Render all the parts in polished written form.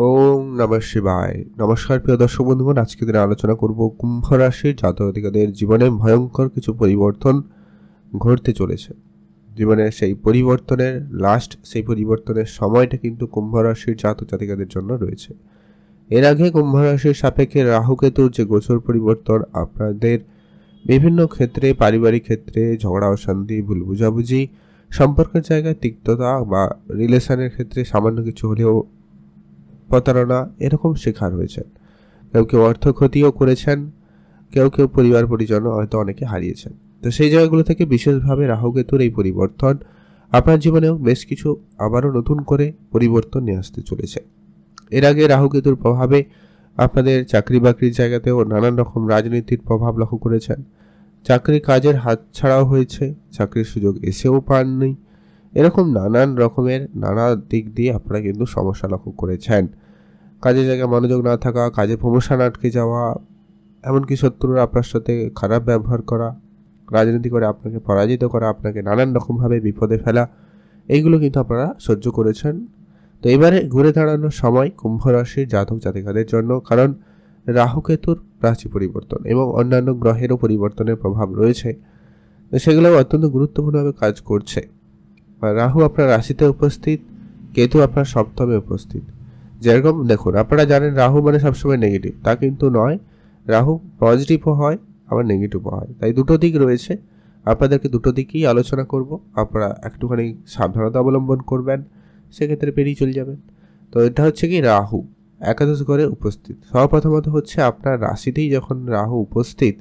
ওম নমঃ শিবায়। নমস্কার প্রিয় দর্শক বন্ধুগণ, আজকে দিনে আলোচনা করব কুম্ভ রাশির জাতক-জাতিকাদের জীবনে ভয়ঙ্কর কিছু পরিবর্তন ঘটতে চলেছে। জীবনে সেই পরিবর্তনের সেই পরিবর্তনের সময়টা কিন্তু কুম্ভ রাশির জাতক-জাতিকাদের জন্য রয়েছে। এর আগে কুম্ভ রাশির সাপেক্ষে রাহু কেতুর যে গোচর পরিবর্তন আপনাদের বিভিন্ন ক্ষেত্রে, পারিবারিক ক্ষেত্রে ঝগড়া অশান্তি, ভুল বুঝাবুঝি, সম্পর্কের জায়গায় তিক্ততা বা রিলেশনের ক্ষেত্রে সামান্য কিছু হলেও প্রতারণা এরকম শিকার হয়েছেন। কেউ কেউ অর্থ ক্ষতিও করেছেন, কেউ কেউ পরিবার পরিজনও হয়তো অনেকে হারিয়েছেন। তো সেই জায়গাগুলো থেকে বিশেষভাবে রাহু কেতুর এই পরিবর্তন আপনার জীবনেও বেশ কিছু আবারও নতুন করে পরিবর্তন নিয়ে আসতে চলেছে। এর আগে রাহু কেতুর প্রভাবে আপনাদের চাকরি বাকরির জায়গাতেও নানান রকম রাজনীতির প্রভাব লক্ষ্য করেছেন। চাকরি কাজের হাতছাড়াও হয়েছে, চাকরির সুযোগ এসেও পাননি। এরকম নানান রকমের নানা দিক দিয়ে আপনারা কিন্তু সমস্যা লক্ষ্য করেছেন। কাজের জায়গায় মনোযোগ না থাকা, কাজে প্রমোশন আটকে যাওয়া, এমনকি শত্রুরা আপনার সাথে খারাপ ব্যবহার করা, রাজনীতি করে আপনাকে পরাজিত করা, আপনাকে নানান রকমভাবে বিপদে ফেলা, এইগুলো কিন্তু আপনারা সহ্য করেছেন। তো এবারে ঘুরে দাঁড়ানোর সময় কুম্ভ রাশির জাতক জাতিকাদের জন্য, কারণ রাহু কেতুর রাশি পরিবর্তন এবং অন্যান্য গ্রহেরও পরিবর্তনের প্রভাব রয়েছে, তো সেগুলো অত্যন্ত গুরুত্বপূর্ণভাবে কাজ করছে। রাহু আপনার রাশিতে উপস্থিত, কেতু আপনার সপ্তমে উপস্থিত। যেরকম দেখুন, আপনারা জানেন রাহু মানে সবসময় নেগেটিভ, তা কিন্তু নয়। রাহু পজিটিভও হয়, আবার নেগেটিভও হয়, তাই দুটো দিক রয়েছে। আপনাদেরকে দুটো দিকই আলোচনা করব। আপনারা একটুখানি সাবধানতা অবলম্বন করবেন, সেক্ষেত্রে পেরিয়ে চলে যাবেন। তো এটা হচ্ছে কি, রাহু একাদশ ঘরে উপস্থিত। সর্বপ্রথমত হচ্ছে আপনার রাশিতেই যখন রাহু উপস্থিত,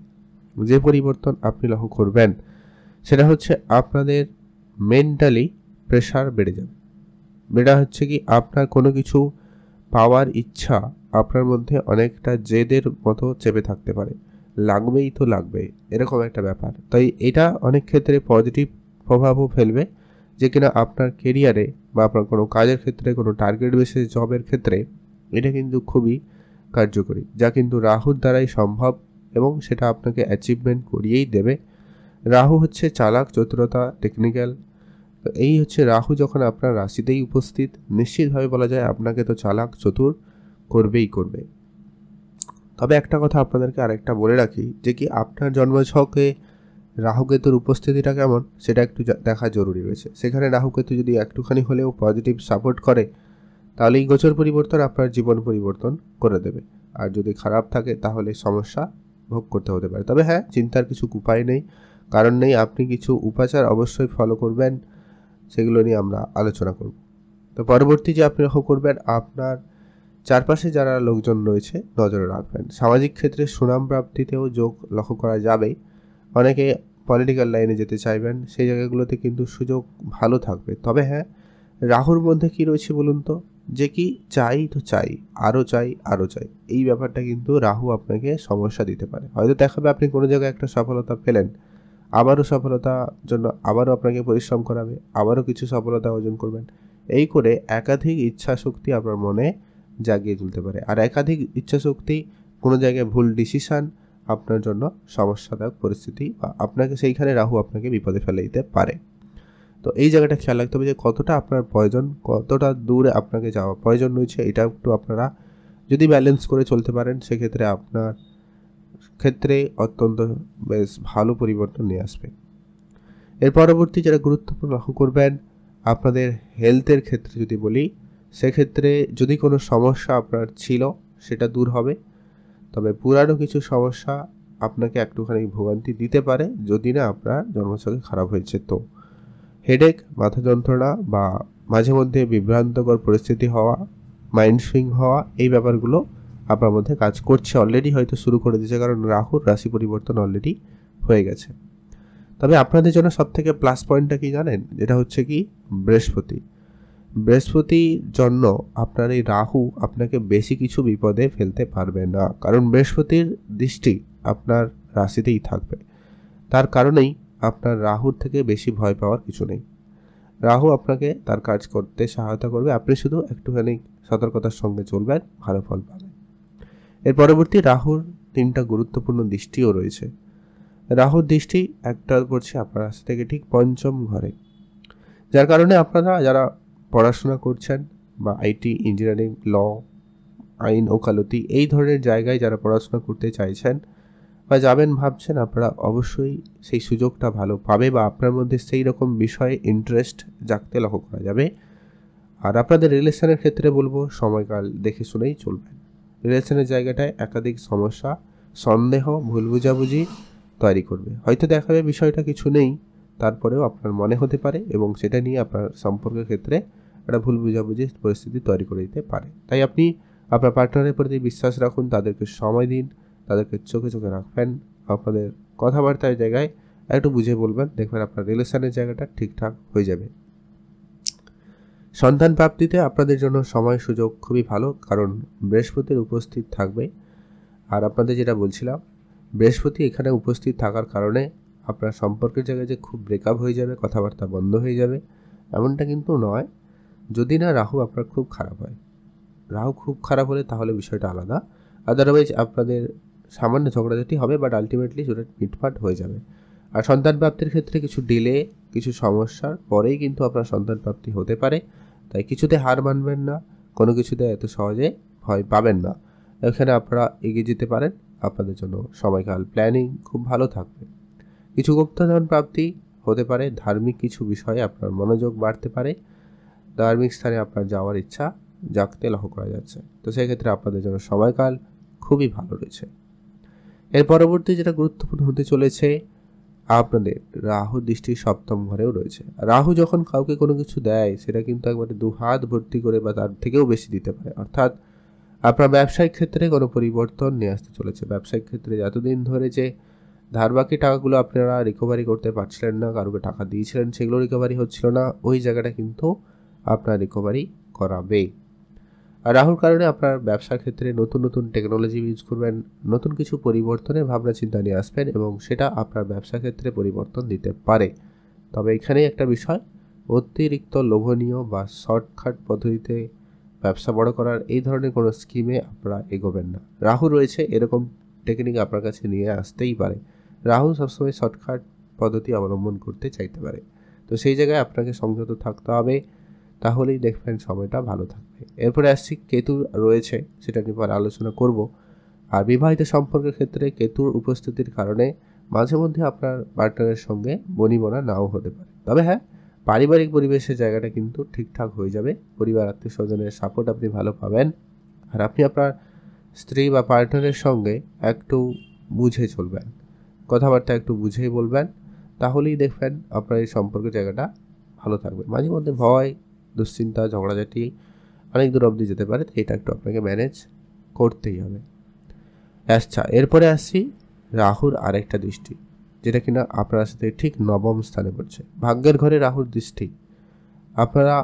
যে পরিবর্তন আপনি লক্ষ্য করবেন সেটা হচ্ছে আপনাদের মেন্টালি প্রেশার বেড়ে যাবে। এটা হচ্ছে কি, আপনার কোনো কিছু পাওয়ার ইচ্ছা আপনার মধ্যে অনেকটা জেদের মতো চেপে থাকতে পারে, লাগবেই তো লাগবে, এরকম একটা ব্যাপার। তাই এটা অনেক ক্ষেত্রে পজিটিভ প্রভাবও ফেলবে, যে কিনা আপনার কেরিয়ারে বা আপনার কোনো কাজের ক্ষেত্রে, কোনো টার্গেট বেসিস জবের ক্ষেত্রে এটা কিন্তু খুবই কার্যকরী, যা কিন্তু রাহুর দ্বারাই সম্ভব এবং সেটা আপনাকে অ্যাচিভমেন্ট করিয়েই দেবে। রাহু হচ্ছে চালাক, চতুরতা, টেকনিক্যাল। তো এই হচ্ছে রাহু যখন আপনার রাশিতেই উপস্থিত, নিশ্চিতভাবে বলা যায় আপনাকে তো চালাক চতুর করবেই করবে। তবে একটা কথা আপনাদেরকে আরেকটা বলে রাখি, যে কি আপনার জন্মছকে রাহুকেতুর উপস্থিতিটা কেমন সেটা একটু দেখা জরুরি রয়েছে। সেখানে রাহুকেতু যদি একটুখানি হলেও পজিটিভ সাপোর্ট করে, তাহলে এই গোচর পরিবর্তন আপনার জীবন পরিবর্তন করে দেবে। আর যদি খারাপ থাকে তাহলে সমস্যা ভোগ করতে হতে পারে। তবে হ্যাঁ, চিন্তার কিছু উপায় নেই, কারণ নেই। আপনি কিছু উপাচার অবশ্যই ফলো করবেন, সেগুলো নিয়ে আমরা আলোচনা করব। তো পরবর্তী যে আপনি লক্ষ্য করবেন, আপনার চারপাশে যারা লোকজন রয়েছে নজরে রাখবেন। সামাজিক ক্ষেত্রে সুনাম প্রাপ্তিতেও যোগ লক্ষ্য করা যাবে। অনেকে পলিটিক্যাল লাইনে যেতে চাইবেন, সেই জায়গাগুলোতে কিন্তু সুযোগ ভালো থাকবে। তবে হ্যাঁ, রাহুর মধ্যে কি রয়েছে বলুন তো, যে কি চাই তো চাই, আরও চাই আরও চাই, এই ব্যাপারটা কিন্তু রাহু আপনাকে সমস্যা দিতে পারে। হয়তো দেখাবে আপনি কোনো জায়গায় একটা সফলতা পেলেন, আবারও সফলতার জন্য আবারও আপনাকে পরিশ্রম করাবে, আবারও কিছু সফলতা অর্জন করবেন। এই করে একাধিক ইচ্ছা শক্তি আপনার মনে জাগিয়ে তুলতে পারে। আর একাধিক ইচ্ছা শক্তি কোনো জায়গায় ভুল ডিসিশান আপনার জন্য সমস্যাদায়ক পরিস্থিতি, বা আপনাকে সেইখানে রাহু আপনাকে বিপদে ফেলে দিতে পারে। তো এই জায়গাটা খেয়াল রাখতে হবে যে কতটা আপনার প্রয়োজন, কতটা দূরে আপনাকে যাওয়া প্রয়োজন রয়েছে। এটা একটু আপনারা যদি ব্যালেন্স করে চলতে পারেন, সেক্ষেত্রে আপনার ক্ষেত্রে অত্যন্ত বেশ ভালো পরিবর্তন নিয়ে আসবে। এর পরবর্তী যেটা গুরুত্বপূর্ণ লক্ষ্য করবেন, আপনাদের হেলথের ক্ষেত্রে যদি বলি, সেক্ষেত্রে যদি কোনো সমস্যা আপনার ছিল সেটা দূর হবে। তবে পুরানো কিছু সমস্যা আপনাকে একটুখানি ভোগান্তি দিতে পারে, যদি না আপনার জন্মছকে খারাপ হয়েছে। তো হেডেক, মাথা যন্ত্রণা বা মাঝে মধ্যে বিভ্রান্তকর পরিস্থিতি হওয়া, মাইন্ড সুইং হওয়া, এই ব্যাপারগুলো আপনার মধ্যে কাজ করছে, অলরেডি হয়তো শুরু করে দিয়েছে, কারণ রাহুর রাশি পরিবর্তন অলরেডি হয়ে গেছে। তবে আপনাদের জন্য সবথেকে প্লাস পয়েন্টটা কি জানেন, যেটা হচ্ছে কি, বৃহস্পতির জন্য আপনার এই রাহু আপনাকে বেশি কিছু বিপদে ফেলতে পারবে না, কারণ বৃহস্পতির দৃষ্টি আপনার রাশিতেই থাকবে। তার কারণেই আপনার রাহুর থেকে বেশি ভয় পাওয়ার কিছু নেই। রাহু আপনাকে তার কাজ করতে সহায়তা করবে, আপনি শুধু একটুখানি সতর্কতার সঙ্গে চলবেন, ভালো ফল পাবেন। এর পরবর্তী রাহুর 3টা গুরুত্বপূর্ণ দৃষ্টিও রয়েছে। রাহুর দৃষ্টি একটা পড়ছে আপনার রাশি থেকে ঠিক 5ম ঘরে, যার কারণে আপনারা যারা পড়াশোনা করছেন বা আইটি, ইঞ্জিনিয়ারিং, ল, আইন ওকালতি এই ধরনের জায়গায় যারা পড়াশোনা করতে চাইছেন বা যাবেন ভাবছেন, আপনারা অবশ্যই সেই সুযোগটা ভালো পাবে বা আপনার মধ্যে সেই রকম বিষয়ে ইন্টারেস্ট জাগতে লক্ষ্য করা যাবে। আর আপনাদের রিলেশনের ক্ষেত্রে বলবো সময়কাল দেখে শুনেই চলবেন। রিলেশনের জায়গাটায় একাধিক সমস্যা, সন্দেহ, ভুল বুঝাবুঝি তৈরি করবে। হয়তো দেখাবে বিষয়টা কিছু নেই, তারপরেও আপনার মনে হতে পারে এবং সেটা নিয়ে আপনার সম্পর্কের ক্ষেত্রে একটা ভুল বুঝাবুঝির পরিস্থিতি তৈরি করে দিতে পারে। তাই আপনি আপনার পার্টনারের প্রতি বিশ্বাস রাখুন, তাদেরকে সময় দিন, তাদেরকে চোখে চোখে রাখবেন, আপনাদের কথাবার্তার জায়গায় একটু বুঝে বলবেন, দেখবেন আপনার রিলেশনের জায়গাটা ঠিকঠাক হয়ে যাবে। সন্তান প্রাপ্তিতে আপনাদের জন্য সময় সুযোগ খুবই ভালো, কারণ বৃহস্পতির উপস্থিত থাকবে। আর আপনাদের যেটা বলছিলাম, বৃহস্পতি এখানে উপস্থিত থাকার কারণে আপনার সম্পর্কের জায়গায় যে খুব ব্রেকআপ হয়ে যাবে, কথাবার্তা বন্ধ হয়ে যাবে, এমনটা কিন্তু নয়, যদি না রাহু আপনার খুব খারাপ হয়। রাহু খুব খারাপ হলে তাহলে বিষয়টা আলাদা, আদারওয়াইজ আপনাদের সামান্য ঝগড়াঝাটি হবে, বাট আলটিমেটলি সেটা মিটমাট হয়ে যাবে। আর সন্তান প্রাপ্তির ক্ষেত্রে কিছু ডিলে, কিছু সমস্যার পরেই কিন্তু আপনার সন্তান প্রাপ্তি হতে পারে। তাই কিছুতে হার মানবেন না, কোনো কিছুতে এত সহজে ভয় পাবেন না। এখানে আপনারা এগিয়ে যেতে পারেন, আপনাদের জন্য সময়কাল প্ল্যানিং খুব ভালো থাকবে। কিছু গুপ্তধন প্রাপ্তি হতে পারে, ধার্মিক কিছু বিষয়ে আপনার মনোযোগ বাড়তে পারে, ধার্মিক স্থানে আপনার যাওয়ার ইচ্ছা জাগতে লক্ষ্য করা যাচ্ছে। তো সেক্ষেত্রে আপনাদের জন্য সময়কাল খুবই ভালো রয়েছে। এর পরবর্তী যেটা গুরুত্বপূর্ণ হতে চলেছে, আপনাদের রাহু দৃষ্টি সপ্তম ঘরেও রয়েছে। রাহু যখন কাউকে কোনো কিছু দেয়, সেটা কিন্তু একবারে দু হাত ভর্তি করে বা তার থেকেও বেশি দিতে পারে। অর্থাৎ আপনার ব্যবসায়িক ক্ষেত্রে কোনো পরিবর্তন নিয়ে আসতে চলেছে। ব্যবসায়িক ক্ষেত্রে এতদিন ধরে যে ধার বাকি টাকাগুলো আপনারা রিকভারি করতে পারছিলেন না, কারোকে টাকা দিয়েছিলেন সেগুলো রিকভারি হচ্ছিল না, ওই জায়গাটা কিন্তু আপনার রিকভারি করাবে। আর রাহুর কারণে আপনার ব্যবসার ক্ষেত্রে নতুন নতুন টেকনোলজি ইউজ করবেন, নতুন কিছু পরিবর্তনের ভাবনা চিন্তা নিয়ে আসবেন এবং সেটা আপনার ব্যবসা ক্ষেত্রে পরিবর্তন দিতে পারে। তবে এখানেই একটা বিষয়, অতিরিক্ত লোভনীয় বা শর্টকাট পদ্ধতিতে ব্যবসা বড় করার এই ধরনের কোনো স্কিমে আপনারা এগোবেন না। রাহু রয়েছে, এরকম টেকনিক আপনার কাছে নিয়ে আসতেই পারে। রাহু সবসময় শর্টকাট পদ্ধতি অবলম্বন করতে চাইতে পারে। তো সেই জায়গায় আপনাকে সংযত থাকতে হবে, তাহলেই দেখবেন সময়টা ভালো থাকবে। এরপরে আসছি কেতু রয়েছে, সেটা নিয়ে পরে আলোচনা করব। আর বিবাহিত সম্পর্কের ক্ষেত্রে কেতুর উপস্থিতির কারণে মাঝে মধ্যে আপনার পার্টনারের সঙ্গে বনিবনা নাও হতে পারে। তবে হ্যাঁ, পারিবারিক পরিবেশের জায়গাটা কিন্তু ঠিকঠাক হয়ে যাবে, পরিবার আত্মীয় স্বজনের সাপোর্ট আপনি ভালো পাবেন। আর আপনি আপনার স্ত্রী বা পার্টনারের সঙ্গে একটু বুঝে চলবেন, কথাবার্তা একটু বুঝেই বলবেন, তাহলেই দেখবেন আপনার এই সম্পর্কের জায়গাটা ভালো থাকবে। মাঝে মধ্যে ভয়, দুশ্চিন্তা, ঝগড়াঝাটি অনেক দূর অবধি যেতে পারে, এটা একটু আপনাকে ম্যানেজ করতেই হবে। আচ্ছা, এরপরে আসছি রাহুর আরেকটা দৃষ্টি, যেটা কিনা আপনার সাথে ঠিক নবম স্থানে পড়ছে। ভাগ্যের ঘরে রাহুর দৃষ্টি, আপনারা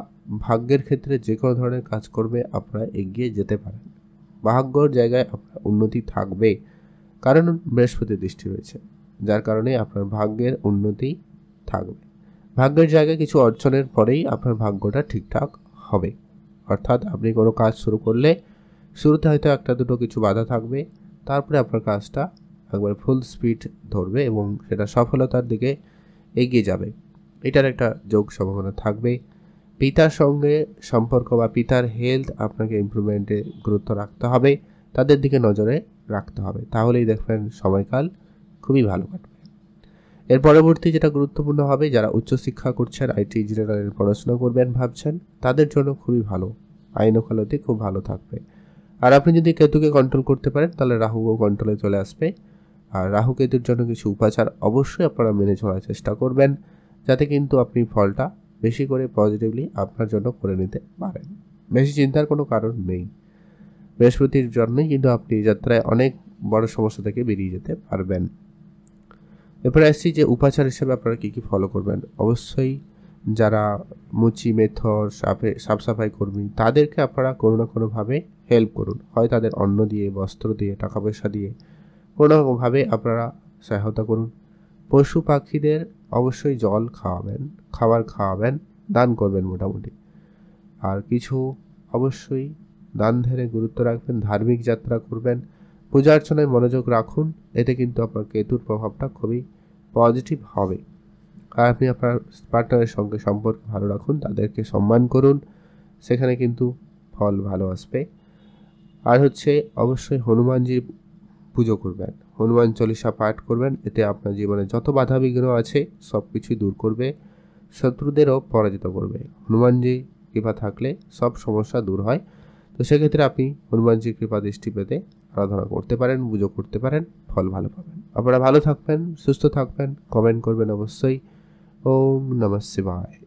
ভাগ্যের ক্ষেত্রে যে কোনো ধরনের কাজ করবে আপনারা এগিয়ে যেতে পারেন, ভাগ্যর জায়গায় আপনার উন্নতি থাকবে, কারণ বৃহস্পতির দৃষ্টি রয়েছে, যার কারণে আপনার ভাগ্যের উন্নতি থাকবে। ভাগ্যের জায়গায় কিছু অর্জনের পরেই আপনার ভাগ্যটা ঠিকঠাক হবে। অর্থাৎ আপনি কোনো কাজ শুরু করলে শুরুতে হয়তো একটা দুটো কিছু বাধা থাকবে, তারপরে আপনার কাজটা একবার ফুল স্পিড ধরবে এবং সেটা সফলতার দিকে এগিয়ে যাবে। এটার একটা যোগ সম্ভাবনা থাকবে। পিতার সঙ্গে সম্পর্ক বা পিতার হেলথ আপনাকে ইমপ্রুভমেন্টে গুরুত্ব রাখতে হবে, তাদের দিকে নজরে রাখতে হবে, তাহলেই দেখবেন সময়কাল খুবই ভালো কাটবে। এর পরবর্তী যেটা গুরুত্বপূর্ণ হবে, যারা উচ্চশিক্ষা করছেন, আইটি ইঞ্জিনিয়ারিং পড়াশোনা করবেন ভাবছেন, তাদের জন্য খুবই ভালো, আইন ওকালতি খুব ভালো থাকবে। আর আপনি যদি কেতুকে কন্ট্রোল করতে পারেন, তাহলে রাহুও কন্ট্রোলে চলে আসবে। আর রাহু কেতুর জন্য কিছু উপাচার অবশ্যই আপনারা মেনে চলার চেষ্টা করবেন, যাতে কিন্তু আপনি ফলটা বেশি করে পজিটিভলি আপনার জন্য করে নিতে পারেন। বেশি চিন্তার কোনো কারণ নেই, বৃহস্পতির জন্যই কিন্তু আপনি যাত্রায় অনেক বড় সমস্যা থেকে বেরিয়ে যেতে পারবেন। এরপরে আসছি যে উপাচার হিসেবে আপনারা কী কী ফলো করবেন। অবশ্যই যারা মুচি মেথর সাফ সাফাই কর্মী, তাদেরকে আপনারা কোনো না কোনোভাবে হেল্প করুন, হয় তাদের অন্ন দিয়ে, বস্ত্র দিয়ে, টাকা পয়সা দিয়ে, কোনো না কোনোভাবে আপনারা সহায়তা করুন। পশু পাখিদের অবশ্যই জল খাওয়াবেন, খাবার খাওয়াবেন, দান করবেন মোটামুটি। আর কিছু অবশ্যই দান ধ্যানে গুরুত্ব রাখবেন, ধার্মিক যাত্রা করবেন, পূজা অর্চনায় মনোযোগ রাখুন, এতে কিন্তু আপনার কেতুর প্রভাবটা খুবই পজিটিভ হবে। আর আপনি আপনার পার্টনারের সঙ্গে সম্পর্ক ভালো রাখুন, তাদেরকে সম্মান করুন, সেখানে কিন্তু ফল ভালো আসবে। আর হচ্ছে অবশ্যই হনুমানজির পুজো করবেন, হনুমান চল্লিশা পাঠ করবেন, এতে আপনার জীবনে যত বাধা বিঘ্ন আছে সব কিছুই দূর করবে, শত্রুদেরও পরাজিত করবে। হনুমানজি কৃপা থাকলে সব সমস্যা দূর হয়। তো সেক্ষেত্রে আপনি হনুমানজির কৃপা দৃষ্টি পেতে আরাধনা করতে পারেন, পুজো করতে পারেন, ফল ভালো পাবেন। আপনারা ভালো থাকবেন, সুস্থ থাকবেন, কমেন্ট করবেন অবশ্যই। ওম নমঃ শিবায়।